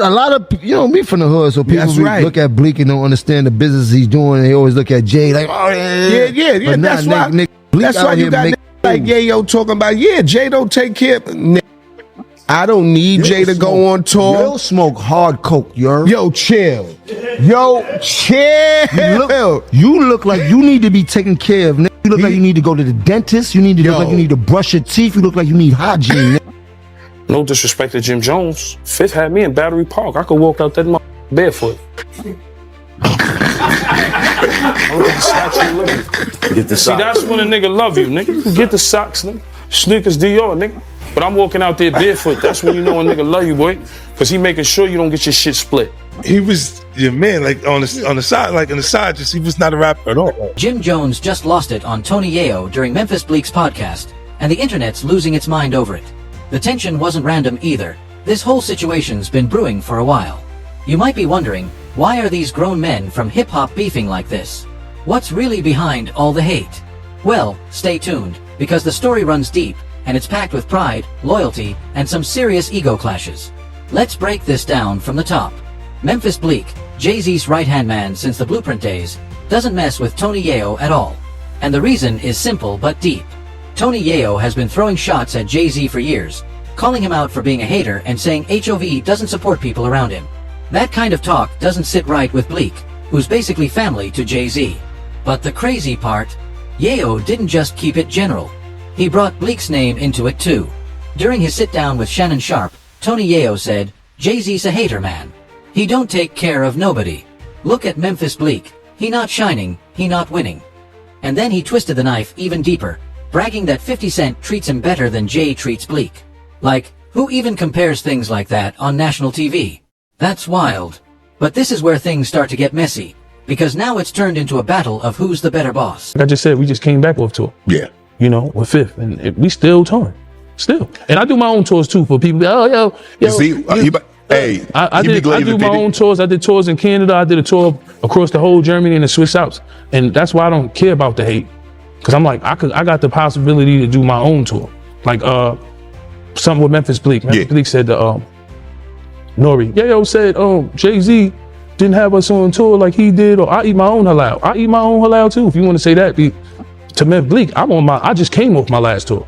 a lot of, you know, me from the hood, so people look at Bleak and don't understand the business he's doing. They always look at Jay like, oh yeah. That's why you got like Yayo talking about, Jay don't take care of. I don't need Jay to go on tour. Yo, smoke hard coke, yo, chill. You look like you need to be taken care of. You look like you need to go to the dentist. You need to look like you need to brush your teeth. You look like you need hygiene. No disrespect to Jim Jones. Fifth had me in Battery Park. I could walk out that barefoot. Get the socks. See, that's when a nigga love you, nigga. Get the socks, nigga. Sneakers Dior, nigga. But I'm walking out there barefoot. That's when you know a nigga love you, boy. Because he making sure you don't get your shit split. He was your man, like on the side, just he was not a rapper at all. Jim Jones just lost it on Tony Yayo during Memphis Bleak's podcast, and the internet's losing its mind over it. The tension wasn't random either. This whole situation's been brewing for a while. You might be wondering, why are these grown men from hip-hop beefing like this? What's really behind all the hate? Well, stay tuned, because the story runs deep, and it's packed with pride, loyalty, and some serious ego clashes. Let's break this down from the top. Memphis Bleak, Jay-Z's right-hand man since the Blueprint days, doesn't mess with Tony Yayo at all. And the reason is simple but deep. Tony Yayo has been throwing shots at Jay-Z for years, calling him out for being a hater and saying HOV doesn't support people around him. That kind of talk doesn't sit right with Bleak, who's basically family to Jay-Z. But the crazy part, Yayo didn't just keep it general. He brought Bleak's name into it too. During his sit-down with Shannon Sharp, Tony Yayo said, Jay-Z's a hater man. He don't take care of nobody. Look at Memphis Bleak. He not shining, he not winning. And then he twisted the knife even deeper, bragging that 50 Cent treats him better than Jay treats Bleak. Like, who even compares things like that on national TV? That's wild. But this is where things start to get messy, because now it's turned into a battle of who's the better boss. Like I just said, we just came back off tour. Yeah. You know, with Fifth, and we still touring. Still. And I do my own tours too for people. Oh, yo. You see, I do my own tours. I did tours in Canada. I did a tour across the whole Germany and the Swiss Alps. And that's why I don't care about the hate. Because I'm like, I got the possibility to do my own tour. Like something with Memphis Bleak. Memphis Bleak said to Nori, Yayo said, Jay-Z didn't have us on tour like he did, or I eat my own halal. I eat my own halal too. If you want to say that, to Memphis Bleak, I just came off my last tour.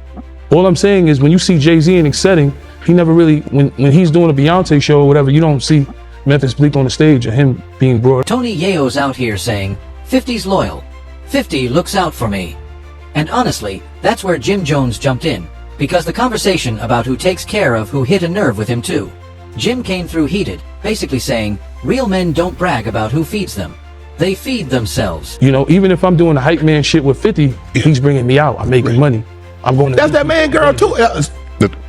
All I'm saying is when you see Jay-Z in a setting, he never really, when he's doing a Beyonce show or whatever, you don't see Memphis Bleak on the stage or him being brought. Tony Yayo's out here saying, 50's loyal. 50 looks out for me. And honestly, that's where Jim Jones jumped in, because the conversation about who takes care of who hit a nerve with him too. Jim came through heated, basically saying, real men don't brag about who feeds them. They feed themselves. You know, even if I'm doing the hype man shit with 50, he's bringing me out. I'm making money. I'm going to. That's that man girl too.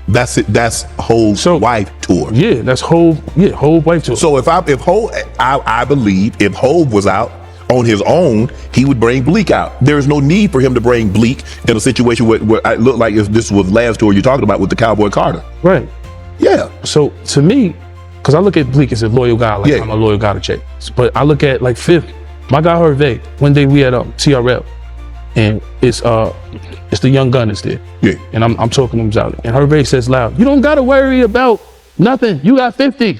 That's it. That's Hove's wife tour. Yeah, that's Hove wife tour. So I believe if Hove was out on his own, he would bring Bleak out. There is no need for him to bring Bleak in a situation where it looked like if this was last tour you're talking about with the Cowboy Carter. Right. Yeah. So to me, because I look at Bleak as a loyal guy, like I'm a loyal guy to Jay. But I look at like Fifth, my guy Hervé. One day we had TRL, and it's the young Gunners there. Yeah. And I'm talking to him out, and Hervé says loud, "You don't gotta worry about nothing. You got 50.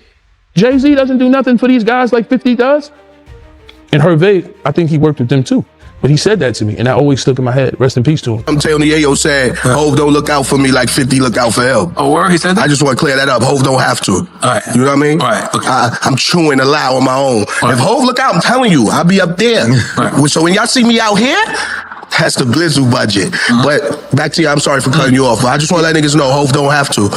Jay-Z doesn't do nothing for these guys like 50 does." And Hervé, I think he worked with them too. But he said that to me, and that always stuck in my head. Rest in peace to him. I'm telling Yayo said, Hove don't look out for me like 50 look out for him. Oh, word? He said that? I just want to clear that up. Hove don't have to. All right. You know what I mean? All right. Okay. I'm chewing a lie on my own. If Hove look out, I'm telling you, I'll be up there. Right. So when y'all see me out here, that's the Blizzard budget. But back to you, I'm sorry for cutting you off, but I just want to let niggas know Hove don't have to.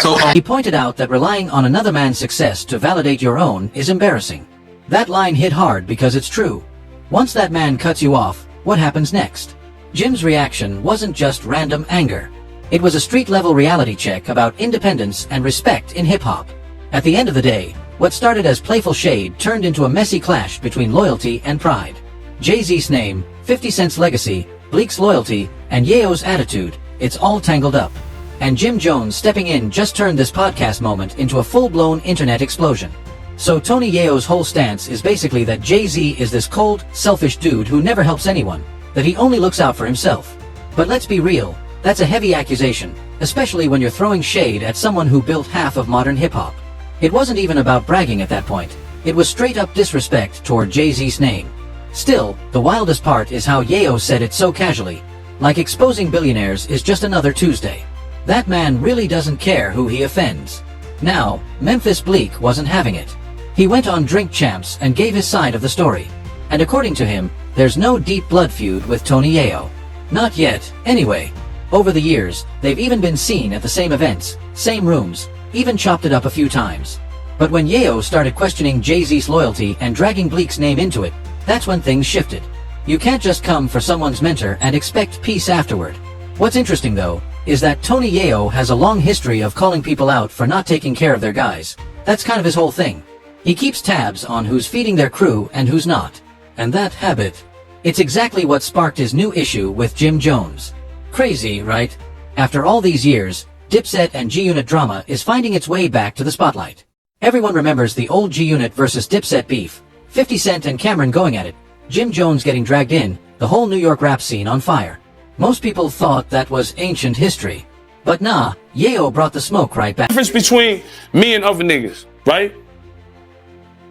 So he pointed out that relying on another man's success to validate your own is embarrassing. That line hit hard because it's true. Once that man cuts you off, what happens next? Jim's reaction wasn't just random anger. It was a street-level reality check about independence and respect in hip-hop. At the end of the day, what started as playful shade turned into a messy clash between loyalty and pride. Jay-Z's name, 50 Cent's legacy, Bleak's loyalty, and Yayo's attitude, it's all tangled up. And Jim Jones stepping in just turned this podcast moment into a full-blown internet explosion. So Tony Yayo's whole stance is basically that Jay-Z is this cold, selfish dude who never helps anyone, that he only looks out for himself. But let's be real, that's a heavy accusation, especially when you're throwing shade at someone who built half of modern hip-hop. It wasn't even about bragging at that point. It was straight-up disrespect toward Jay-Z's name. Still, the wildest part is how Yayo said it so casually, like exposing billionaires is just another Tuesday. That man really doesn't care who he offends. Now, Memphis Bleek wasn't having it. He went on Drink Champs and gave his side of the story. And according to him, there's no deep blood feud with Tony Yayo. Not yet, anyway. Over the years, they've even been seen at the same events, same rooms, even chopped it up a few times. But when Yayo started questioning Jay-Z's loyalty and dragging Bleek's name into it, that's when things shifted. You can't just come for someone's mentor and expect peace afterward. What's interesting though, is that Tony Yayo has a long history of calling people out for not taking care of their guys. That's kind of his whole thing. He keeps tabs on who's feeding their crew and who's not. And that habit, it's exactly what sparked his new issue with Jim Jones. Crazy, right? After all these years, Dipset and G-Unit drama is finding its way back to the spotlight. Everyone remembers the old G-Unit versus Dipset beef, 50 Cent and Cameron going at it, Jim Jones getting dragged in, the whole New York rap scene on fire. Most people thought that was ancient history. But nah, Yayo brought the smoke right back. The difference between me and other niggas, right?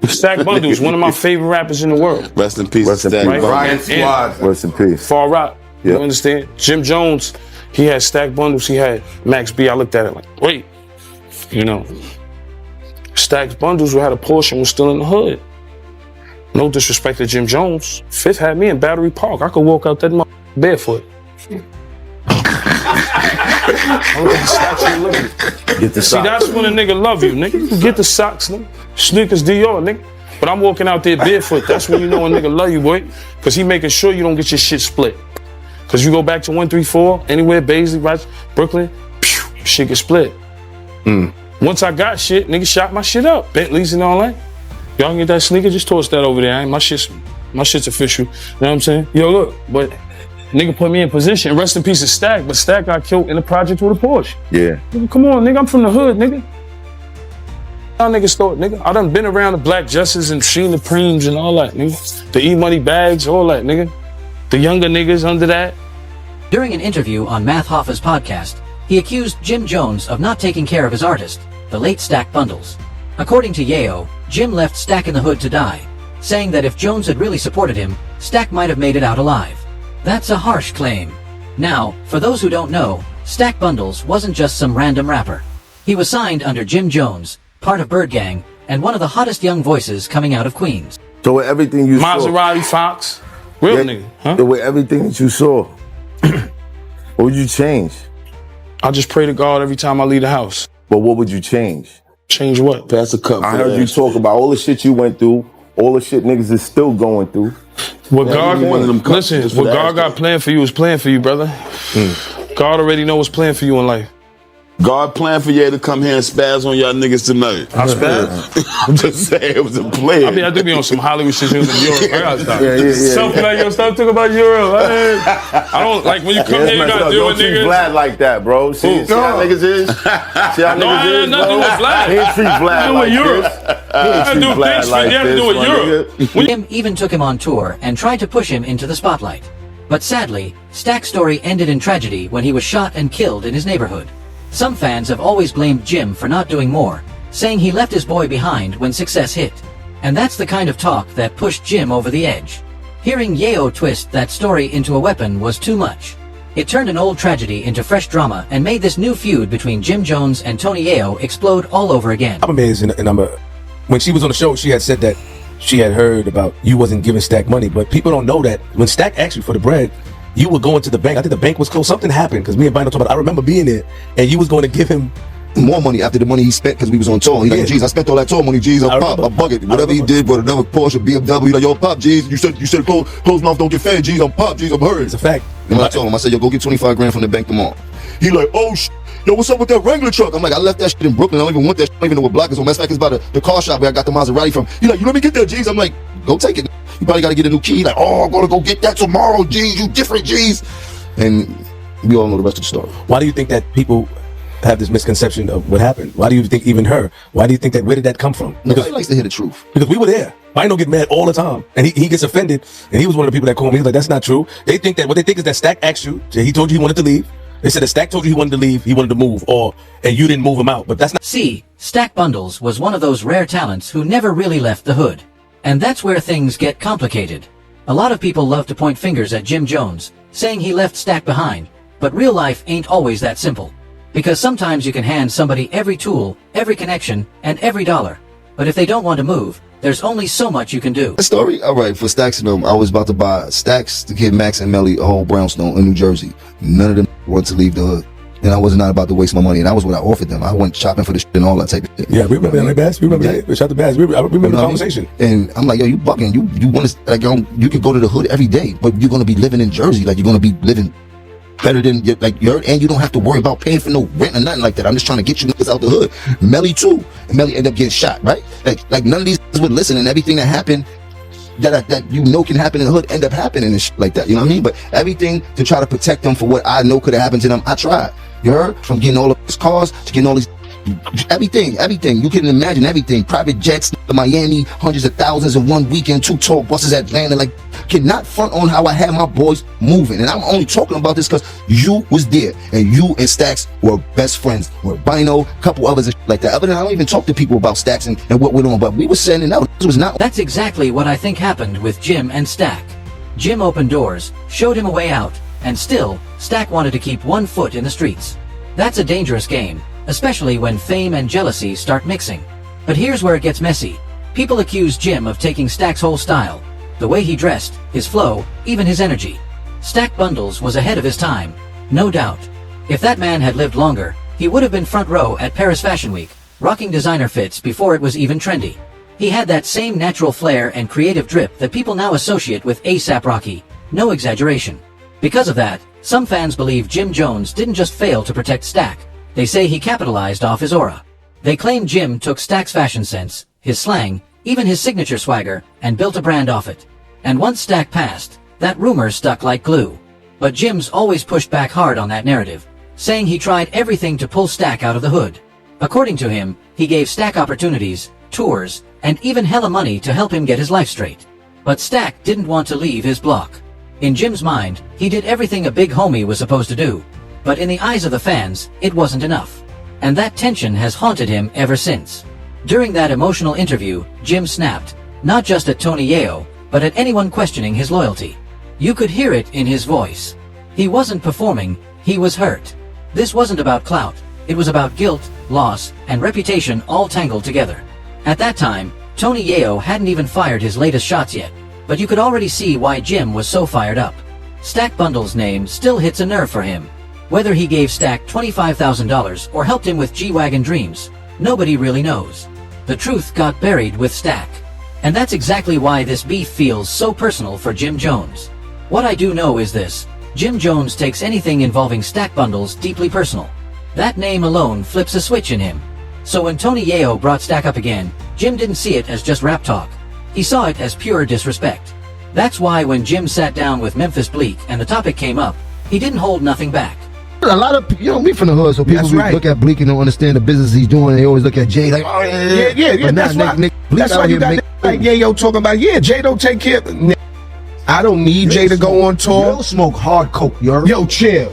Stack Bundles, one of my favorite rappers in the world. Rest in peace, Stack Bundles. Ryan Squad. Rest in peace. Far Rock, Yep. you understand? Jim Jones, he had Stack Bundles, he had Max B. I looked at it like, wait, you know. Stack Bundles had a Porsche was still in the hood. No disrespect to Jim Jones. Fifth had me in Battery Park. I could walk out that barefoot. Get the See, socks. that's when a nigga love you, nigga. You get the socks, nigga. Sneakers Dior, nigga. But I'm walking out there barefoot. That's when you know a nigga love you, boy. Because he making sure you don't get your shit split. Because you go back to 134, anywhere, Baisley, right, Brooklyn, pew, shit get split. Once I got shit, nigga shot my shit up. Bentleys and all that. Y'all can get that sneaker, just toss that over there. My shit's official. You know what I'm saying? Yo, look, but nigga put me in position. Rest in peace of Stack, but Stack got killed in the project with a Porsche. Yeah. Nigga, come on, nigga, I'm from the hood, nigga. Y'all niggas thought, nigga. I done been around the Black Justice and seen the Preems and all that, nigga. The E-Money bags, all that, nigga. The younger niggas under that. During an interview on Math Hoffa's podcast, he accused Jim Jones of not taking care of his artist, the late Stack Bundles. According to Yayo, Jim left Stack in the hood to die, saying that if Jones had really supported him, Stack might have made it out alive. That's a harsh claim. Now, for those who don't know, Stack Bundles wasn't just some random rapper. He was signed under Jim Jones, part of Bird Gang, and one of the hottest young voices coming out of Queens. So with everything you Maserati Fox. Real nigga, huh? So with everything that you saw, what would you change? I just pray to God every time I leave the house. But what would you change? Change what? Pass the cup. I heard you talk about all the shit you went through, all the shit niggas is still going through. What God, listen, what God got planned for you is planned for you, brother. God already know what's planned for you in life. God planned for you to come here and spaz on y'all niggas tonight. I spaz? I'm just saying, it was a plan. I mean, I do be on some Hollywood shit in Europe. I gotta stop. Yeah. Something like, yo, stop talking about Europe. I don't, like, when you come here, you gotta deal with Don't treat niggas. Vlad like that, bro. See how niggas is? See how No, I niggas ain't is, nothing to do bro? with Vlad. He ain't treat Vlad like Europe. this. He I ain't do treat Vlad things like you have to do this, with my Europe. nigga. Jim even took him on tour and tried to push him into the spotlight. But sadly, Stack's story ended in tragedy when he was shot and killed in his neighborhood. Some fans have always blamed Jim for not doing more, saying he left his boy behind when success hit. And that's the kind of talk that pushed Jim over the edge. Hearing Yayo twist that story into a weapon was too much. It turned an old tragedy into fresh drama and made this new feud between Jim Jones and Tony Yayo explode all over again. I'm amazed, and when she was on the show, she had said that she had heard about you wasn't giving Stack money, but people don't know that when Stack asked you for the bread, you were going to the bank. I think the bank was closed. Something happened because me and Bino talked about. I remember being there, and you was going to give him more money after the money he spent because we was on tour. He's like, geez, I spent all that tour money, geez, I'll pop, I'll bug it. Whatever he did, but another Porsche, BMW, he's like, yo, pop, geez, you said closed mouth don't get fed, geez, I'm pop, geez, I'm hurting. It's a fact. And I told him, I said, yo, go get 25 grand from the bank tomorrow. He like, oh, yo, what's up with that Wrangler truck? I'm like, I left that shit in Brooklyn. I don't even want that shit. I don't even know what block it's on. Matter of fact, it's by the car shop where I got the Maserati from. He like, you let me get that, geez. I'm like, go take it. You probably got to get a new key. He like, oh, I'm going to go get that tomorrow, geez, you different, geez. And we all know the rest of the story. Why do you think that people have this misconception of what happened? Why do you think even her? Why do you think that? Where did that come from? Nobody likes to hear the truth. Because we were there. Bino get mad all the time, and he gets offended. And he was one of the people that called me. He's like, "That's not true." They think that what they think is that Stack asked you. He told you he wanted to leave, They said that Stack told you he wanted to leave, he wanted to move, and you didn't move him out. But that's not. See, Stack Bundles was one of those rare talents who never really left the hood. And that's where things get complicated. A lot of people love to point fingers at Jim Jones, saying he left Stack behind, but real life ain't always that simple. Because sometimes you can hand somebody every tool, every connection, and every dollar. But if they don't want to move, there's only so much you can do. The story? All right, for Stacks and them, I was about to buy Stacks to give Max and Melly a whole brownstone in New Jersey. None of them wanted to leave the hood. And I was not about to waste my money, and that was what I offered them. I went shopping for the shit and all that type of shit. Yeah, we remember that, Bass. We remember that. Shout out to Bass. I remember the conversation. And I'm like, yo, you bugging. You want to, like, you could go to the hood every day, but you're going to be living in Jersey. Like, you're going to be living better than, like, and you don't have to worry about paying for no rent or nothing like that. I'm just trying to get you niggas out the hood. Melly too. And Melly ended up getting shot, right? Like none of these would listen, and everything that happened that you know can happen in the hood end up happening and shit like that. You know what I mean? But everything to try to protect them for what I know could have happened to them, I tried. You heard? From getting all of these cars to getting all these, everything. You can imagine everything. Private jets to Miami, hundreds of thousands in one weekend, 2 tour buses at Atlanta. Like, cannot front on how I had my boys moving. And I'm only talking about this because you was there, and you and Stacks were best friends. With Bino, a couple others and shit like that. Other than I don't even talk to people about Stacks and what went on, but we were sending out. This was not. That's exactly what I think happened with Jim and Stack. Jim opened doors, showed him a way out, and still, Stack wanted to keep one foot in the streets. That's a dangerous game, especially when fame and jealousy start mixing. But here's where it gets messy. People accuse Jim of taking Stack's whole style. The way he dressed, his flow, even his energy. Stack Bundles was ahead of his time, no doubt. If that man had lived longer, he would have been front row at Paris Fashion Week, rocking designer fits before it was even trendy. He had that same natural flair and creative drip that people now associate with A$AP Rocky, no exaggeration. Because of that, some fans believe Jim Jones didn't just fail to protect Stack. They say he capitalized off his aura. They claim Jim took Stack's fashion sense, his slang, even his signature swagger, and built a brand off it. And once Stack passed, that rumor stuck like glue. But Jim's always pushed back hard on that narrative, saying he tried everything to pull Stack out of the hood. According to him, he gave Stack opportunities, tours, and even hella money to help him get his life straight. But Stack didn't want to leave his block. In Jim's mind, he did everything a big homie was supposed to do. But in the eyes of the fans, it wasn't enough. And that tension has haunted him ever since. During that emotional interview, Jim snapped, not just at Tony Yayo, but at anyone questioning his loyalty. You could hear it in his voice. He wasn't performing, he was hurt. This wasn't about clout, it was about guilt, loss, and reputation all tangled together. At that time, Tony Yayo hadn't even fired his latest shots yet, but you could already see why Jim was so fired up. Stack Bundles' name still hits a nerve for him. Whether he gave Stack $25,000 or helped him with G-Wagon dreams, nobody really knows. The truth got buried with Stack. And that's exactly why this beef feels so personal for Jim Jones. What I do know is this: Jim Jones takes anything involving Stack Bundles deeply personal. That name alone flips a switch in him. So when Tony Yayo brought Stack up again, Jim didn't see it as just rap talk. He saw it as pure disrespect. That's why when Jim sat down with Memphis Bleak and the topic came up, he didn't hold nothing back. A lot of people, you know, we from the hood, so people look at Bleak and don't understand the business he's doing. They always look at Jay like, oh yeah. But that's why you got like Yayo talking about, Jay don't take care of. I don't need Jay to go on tour. Yo, smoke hard coke, yo. Yo, chill.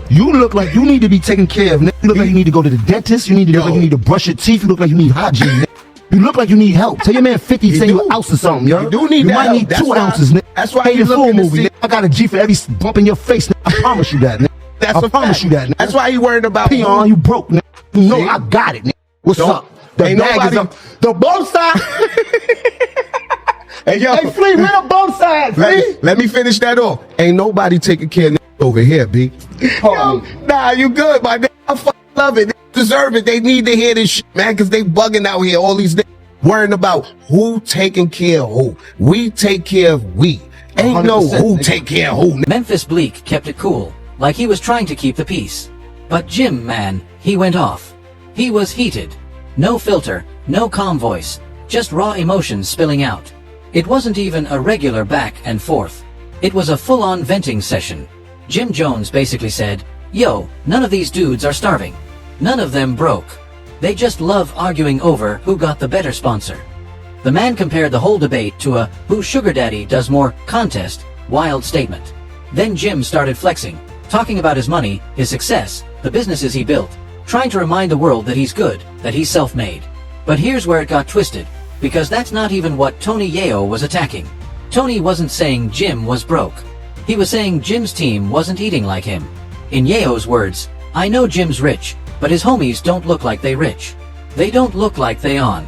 You look like you need to be taken care of. You look like you need to go to the dentist. You need to look like you need to brush your teeth. You look like you need hygiene. You look like you need help. Tell your man 50 say you an ounce or something, yo. You do need you that might help. need That's 2 why, ounces, nigga. That's why Pay you the full looking to movie, see. nigga. I got a G for every bump in your face, nigga. I promise you that, nigga. That's I promise you that, nigga. That's why you worried about Peon, you broke, nigga. You know I got it, nigga. What's up? The ain't bag is nobody, up. the both sides. Hey, yo. Hey, Flea, where the both sides, Flea? Let me finish that off. Ain't nobody taking care of over here, B. Yo, nah, you good, my nigga. I fucking love it. They deserve it. They need to hear this shit, man, because they bugging out here. All these niggas worrying about who taking care of who. We take care of we. Ain't no who take care of who. Memphis Bleak kept it cool, like he was trying to keep the peace. But Jim, man, he went off. He was heated. No filter, no calm voice, just raw emotions spilling out. It wasn't even a regular back and forth. It was a full-on venting session. Jim Jones basically said, yo, none of these dudes are starving. None of them broke. They just love arguing over who got the better sponsor. The man compared the whole debate to a who sugar daddy does more contest, wild statement. Then Jim started flexing, talking about his money, his success, the businesses he built, trying to remind the world that he's good, that he's self-made. But here's where it got twisted, because that's not even what Tony Yayo was attacking. Tony wasn't saying Jim was broke. He was saying Jim's team wasn't eating like him. In Yayo's words, "I know Jim's rich, but his homies don't look like they rich. They don't look like they on."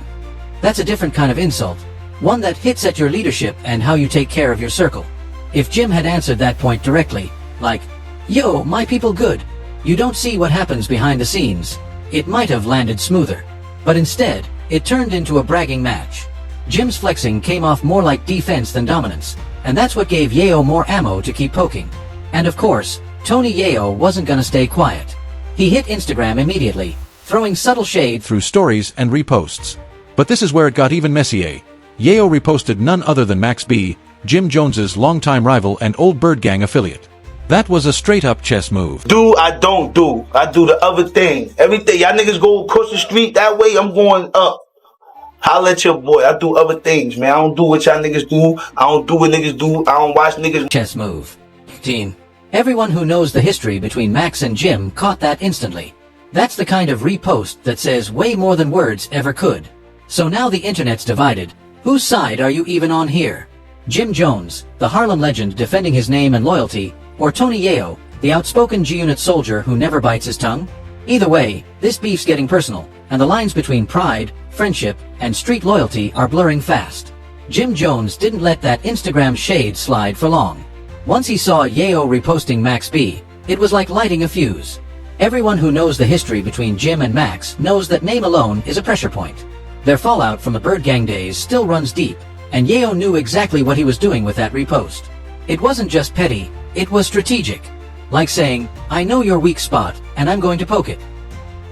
That's a different kind of insult, one that hits at your leadership and how you take care of your circle. If Jim had answered that point directly, like, "Yo, my people good. You don't see what happens behind the scenes," it might have landed smoother. But instead, it turned into a bragging match. Jim's flexing came off more like defense than dominance, and that's what gave Yayo more ammo to keep poking. And of course, Tony Yayo wasn't gonna stay quiet. He hit Instagram immediately, throwing subtle shade through stories and reposts. But this is where it got even messier. Yayo reposted none other than Max B, Jim Jones's longtime rival and old Bird Gang affiliate. That was a straight-up chess move. I don't do. I do the other thing. Everything. Y'all niggas go across the street that way, I'm going up. Holla at your boy. I do other things, man. I don't do what y'all niggas do. I don't do what niggas do. I don't watch niggas. Chess move. Team. Everyone who knows the history between Max and Jim caught that instantly. That's the kind of repost that says way more than words ever could. So now the internet's divided. Whose side are you even on here? Jim Jones, the Harlem legend defending his name and loyalty, or Tony Yayo, the outspoken G-Unit soldier who never bites his tongue? Either way, this beef's getting personal, and the lines between pride, friendship, and street loyalty are blurring fast. Jim Jones didn't let that Instagram shade slide for long. Once he saw Yayo reposting Max B, it was like lighting a fuse. Everyone who knows the history between Jim and Max knows that name alone is a pressure point. Their fallout from the Bird Gang days still runs deep, and Yayo knew exactly what he was doing with that repost. It wasn't just petty, it was strategic. Like saying, "I know your weak spot, and I'm going to poke it."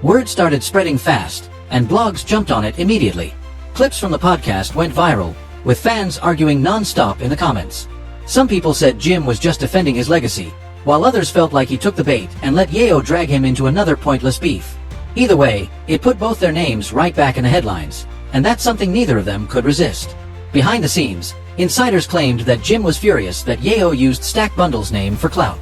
Word started spreading fast, and blogs jumped on it immediately. Clips from the podcast went viral, with fans arguing non-stop in the comments. Some people said Jim was just defending his legacy, while others felt like he took the bait and let Yayo drag him into another pointless beef. Either way, it put both their names right back in the headlines, and that's something neither of them could resist. Behind the scenes, insiders claimed that Jim was furious that Yayo used Stack Bundle's name for clout.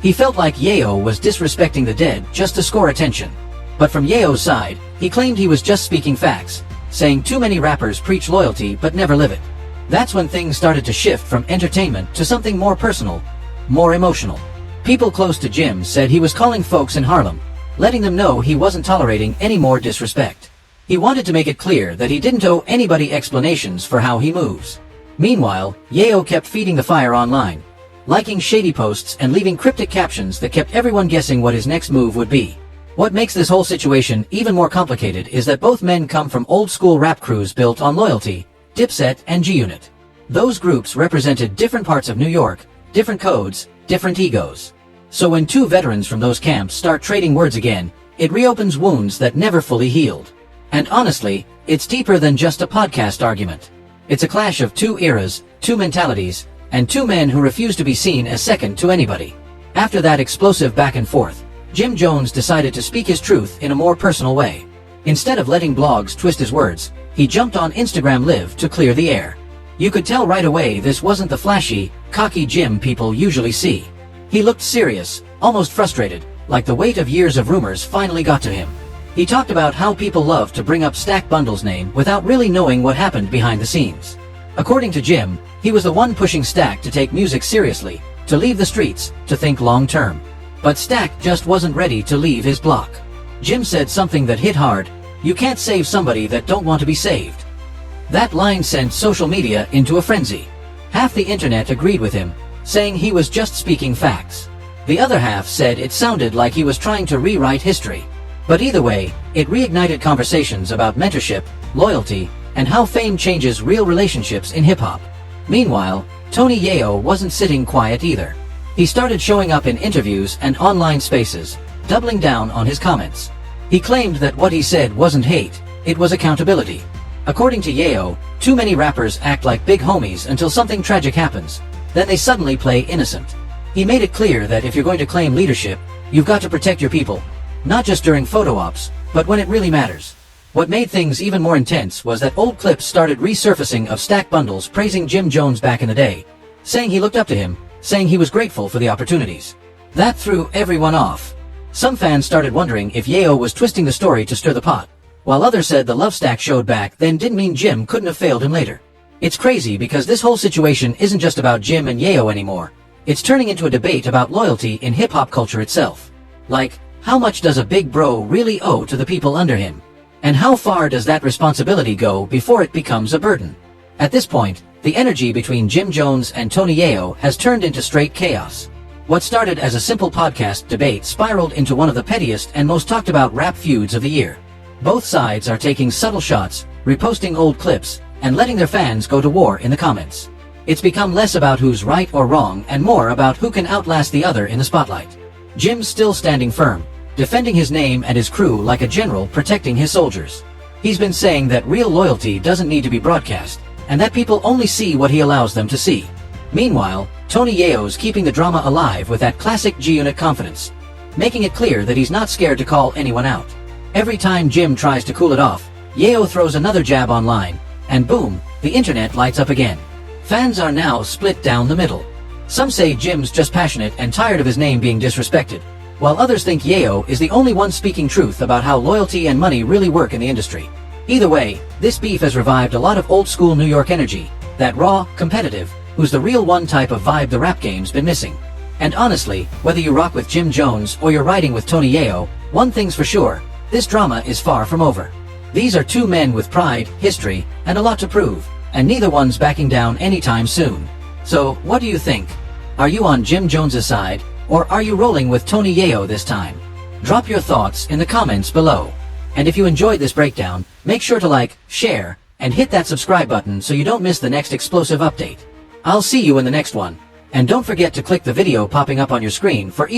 He felt like Yayo was disrespecting the dead just to score attention. But from Yayo's side, he claimed he was just speaking facts, saying too many rappers preach loyalty but never live it. That's when things started to shift from entertainment to something more personal, more emotional. People close to Jim said he was calling folks in Harlem, letting them know he wasn't tolerating any more disrespect. He wanted to make it clear that he didn't owe anybody explanations for how he moves. Meanwhile, Yayo kept feeding the fire online, liking shady posts and leaving cryptic captions that kept everyone guessing what his next move would be. What makes this whole situation even more complicated is that both men come from old-school rap crews built on loyalty, Dipset and G-Unit. Those groups represented different parts of New York, different codes, different egos. So when two veterans from those camps start trading words again, it reopens wounds that never fully healed. And honestly, it's deeper than just a podcast argument. It's a clash of two eras, two mentalities, and two men who refuse to be seen as second to anybody. After that explosive back and forth, Jim Jones decided to speak his truth in a more personal way. Instead of letting blogs twist his words, he jumped on Instagram Live to clear the air. You could tell right away this wasn't the flashy, cocky Jim people usually see. He looked serious, almost frustrated, like the weight of years of rumors finally got to him. He talked about how people love to bring up Stack Bundle's name without really knowing what happened behind the scenes. According to Jim, he was the one pushing Stack to take music seriously, to leave the streets, to think long term. But Stack just wasn't ready to leave his block. Jim said something that hit hard: "You can't save somebody that don't want to be saved." That line sent social media into a frenzy. Half the internet agreed with him, saying he was just speaking facts. The other half said it sounded like he was trying to rewrite history. But either way, it reignited conversations about mentorship, loyalty, and how fame changes real relationships in hip-hop. Meanwhile, Tony Yayo wasn't sitting quiet either. He started showing up in interviews and online spaces, doubling down on his comments. He claimed that what he said wasn't hate, it was accountability. According to Yayo, too many rappers act like big homies until something tragic happens. Then they suddenly play innocent. He made it clear that if you're going to claim leadership, you've got to protect your people. Not just during photo ops, but when it really matters. What made things even more intense was that old clips started resurfacing of Stack Bundles praising Jim Jones back in the day, saying he looked up to him, saying he was grateful for the opportunities. That threw everyone off. Some fans started wondering if Yayo was twisting the story to stir the pot, while others said the love stack showed back then didn't mean Jim couldn't have failed him later. It's crazy because this whole situation isn't just about Jim and Yayo anymore. It's turning into a debate about loyalty in hip-hop culture itself. Like, how much does a big bro really owe to the people under him? And how far does that responsibility go before it becomes a burden? At this point, the energy between Jim Jones and Tony Yayo has turned into straight chaos. What started as a simple podcast debate spiraled into one of the pettiest and most talked about rap feuds of the year. Both sides are taking subtle shots, reposting old clips, and letting their fans go to war in the comments. It's become less about who's right or wrong and more about who can outlast the other in the spotlight. Jim's still standing firm, defending his name and his crew like a general protecting his soldiers. He's been saying that real loyalty doesn't need to be broadcast, and that people only see what he allows them to see. Meanwhile, Tony Yayo's keeping the drama alive with that classic G-Unit confidence, making it clear that he's not scared to call anyone out. Every time Jim tries to cool it off, Yayo throws another jab online, and boom, the internet lights up again. Fans are now split down the middle. Some say Jim's just passionate and tired of his name being disrespected, while others think Yayo is the only one speaking truth about how loyalty and money really work in the industry. Either way, this beef has revived a lot of old school New York energy, that raw, competitive, who's the real one type of vibe the rap game's been missing. And honestly, whether you rock with Jim Jones or you're riding with Tony Yayo, one thing's for sure, this drama is far from over. These are two men with pride, history, and a lot to prove, and neither one's backing down anytime soon. So, what do you think? Are you on Jim Jones's side, or are you rolling with Tony Yayo this time? Drop your thoughts in the comments below. And if you enjoyed this breakdown, make sure to like, share, and hit that subscribe button so you don't miss the next explosive update. I'll see you in the next one. And don't forget to click the video popping up on your screen for